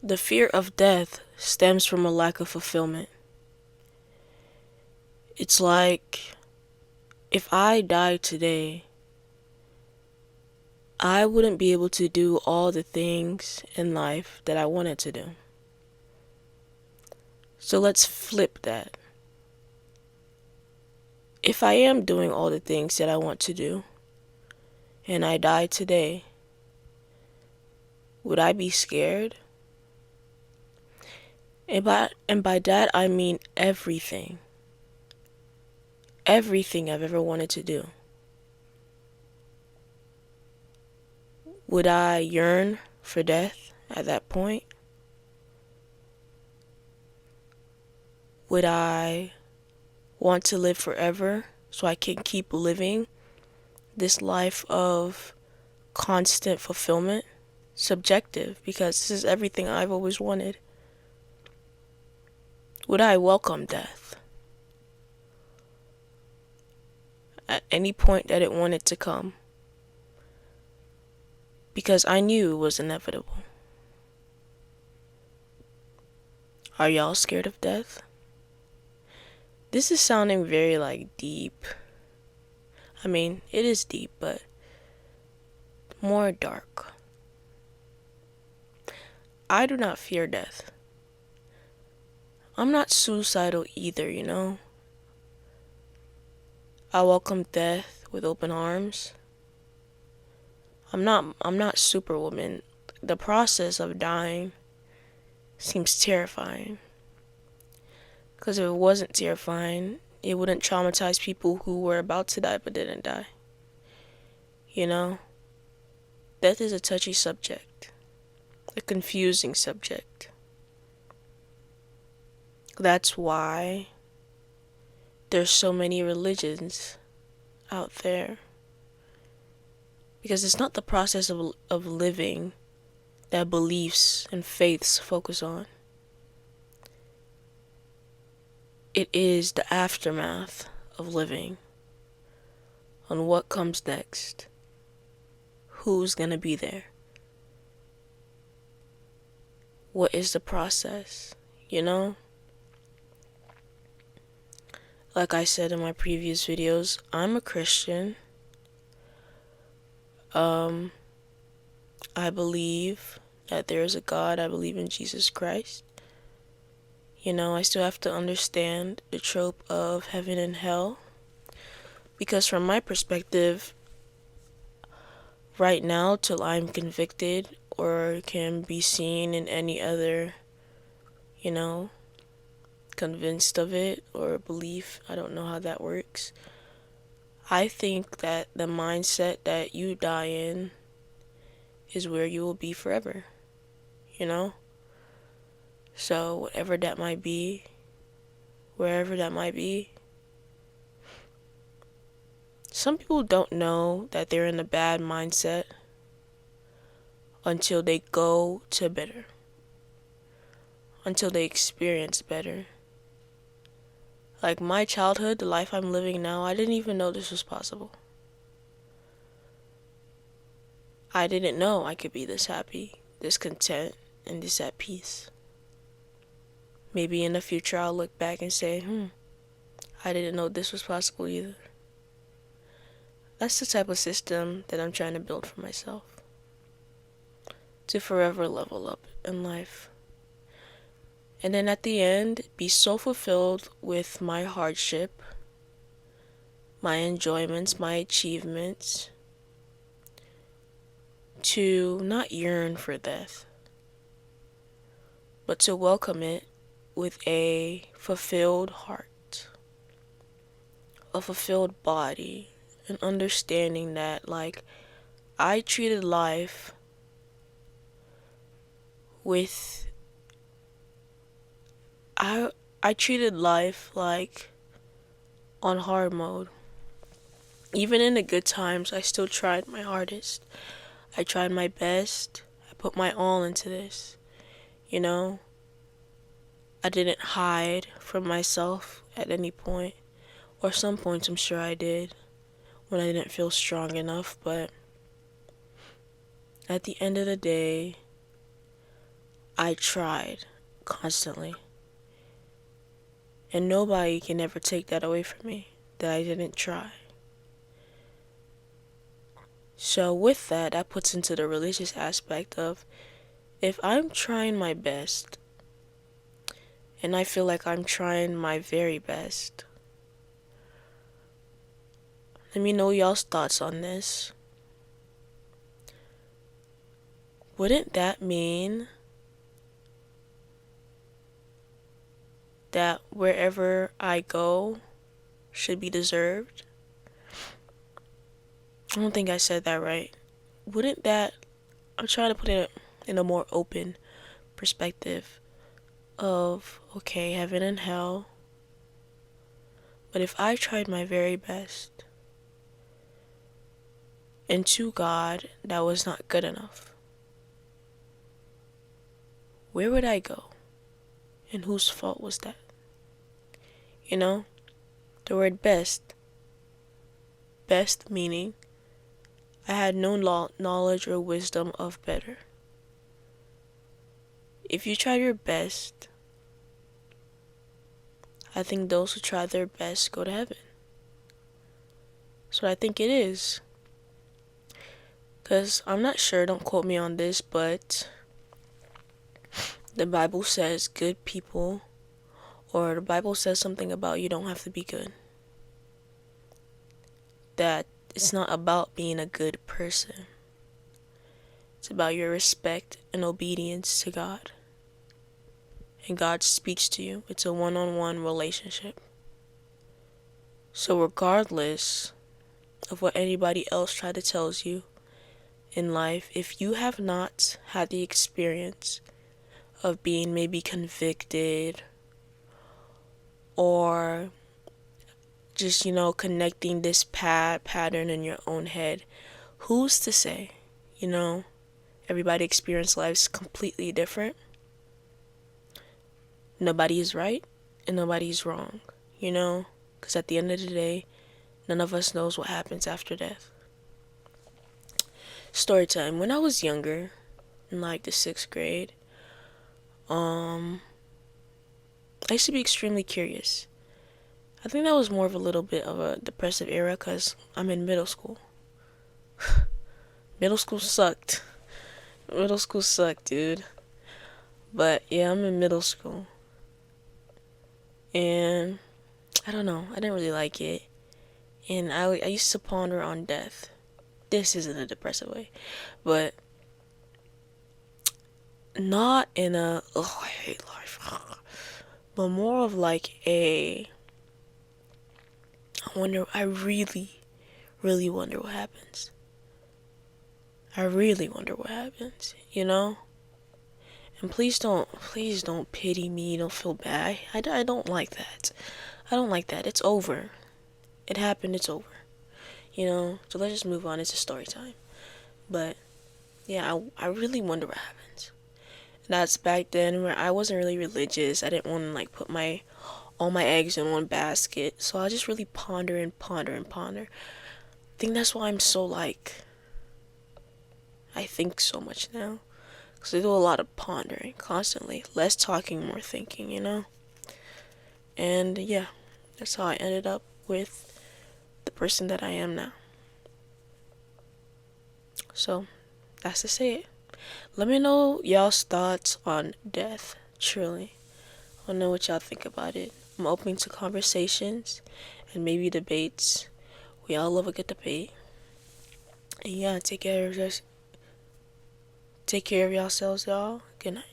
The fear of death stems from a lack of fulfillment. It's like, if I died today, I wouldn't be able to do all the things in life that I wanted to do. So let's flip that. If I am doing all the things that I want to do, and I die today, would I be scared? And by that I mean everything. Everything I've ever wanted to do. Would I yearn for death at that point? Would I want to live forever so I can keep living this life of constant fulfillment? Subjective, because this is everything I've always wanted. Would I welcome death at any point that it wanted to come? Because I knew it was inevitable. Are y'all scared of death? This is sounding very deep. I mean, it is deep, but more dark. I do not fear death. I'm not suicidal either, you know? I welcome death with open arms. I'm not Superwoman. The process of dying seems terrifying. Because if it wasn't terrifying, it wouldn't traumatize people who were about to die but didn't die. You know? Death is a touchy subject. A confusing subject. That's why there's so many religions out there. Because it's not the process of living that beliefs and faiths focus on. It is the aftermath of living. On what comes next. Who's gonna be there? What is the process, you know? Like I said in my previous videos, I'm a Christian. I believe that there is a God. I believe in Jesus Christ. You know, I still have to understand the trope of heaven and hell. Because from my perspective, right now, till I'm convicted or can be seen in any other, convinced of it or belief, I don't know how that works. I think that the mindset that you die in is where you will be forever, you know? So whatever that might be, wherever that might be, some people don't know that they're in a bad mindset until they go to better, until they experience better. Like my childhood, the life I'm living now, I didn't even know this was possible. I didn't know I could be this happy, this content, and this at peace. Maybe in the future I'll look back and say, I didn't know this was possible either. That's the type of system that I'm trying to build for myself. To forever level up in life. And then at the end, be so fulfilled with my hardship, my enjoyments, my achievements, to not yearn for death, but to welcome it with a fulfilled heart, a fulfilled body, and understanding that, I treated life with, I treated life on hard mode. Even in the good times, I still tried my hardest. I tried my best. I put my all into this, you know? I didn't hide from myself at any point. Or some points I'm sure I did when I didn't feel strong enough, but at the end of the day, I tried constantly. And nobody can ever take that away from me, that I didn't try. So with that, that puts into the religious aspect of, if I'm trying my best, and I feel like I'm trying my very best, let me know y'all's thoughts on this. Wouldn't that mean that wherever I go should be deserved? I don't think I said that right. Wouldn't that, I'm trying to put it in a more open perspective of, okay, heaven and hell, but if I tried my very best, and to God that was not good enough, where would I go? And whose fault was that? You know, the word best meaning I had no knowledge or wisdom of better. If you try your best, I think those who try their best go to heaven. So I think it is. Because I'm not sure, don't quote me on this, but the Bible says good people, or the Bible says something about you don't have to be good. That it's not about being a good person. It's about your respect and obedience to God. And God speaks to you. It's a one-on-one relationship. So regardless of what anybody else tries to tell you in life, if you have not had the experience of being maybe convicted or just, connecting this pattern in your own head, who's to say? Everybody experiences lives completely different. Nobody is right and nobody is wrong, because at the end of the day, none of us knows what happens after death. Story time. When I was younger, in like the 6th grade, I used to be extremely curious. I think that was more of a little bit of a depressive era because I'm in middle school. Middle school sucked. Middle school sucked, dude. But yeah, I'm in middle school. And I don't know, I didn't really like it. And I used to ponder on death. This isn't a depressive way, but not in a, I hate life, but more of like I really, really wonder what happens. I really wonder what happens, And please don't pity me, don't feel bad. I don't like that. I don't like that. It's over. It happened, it's over. So let's just move on. It's a story time. But yeah, I really wonder what happens. And that's back then where I wasn't really religious. I didn't want to put all my eggs in one basket. So I just really ponder and ponder and ponder. I think that's why I'm so I think so much now. Because I do a lot of pondering constantly. Less talking, more thinking, And yeah, that's how I ended up with the person that I am now. So, that's to say it. Let me know y'all's thoughts on death, truly. I want to know what y'all think about it. I'm open to conversations and maybe debates. We all love a good debate. And yeah, take care of yourselves, y'all. Good night.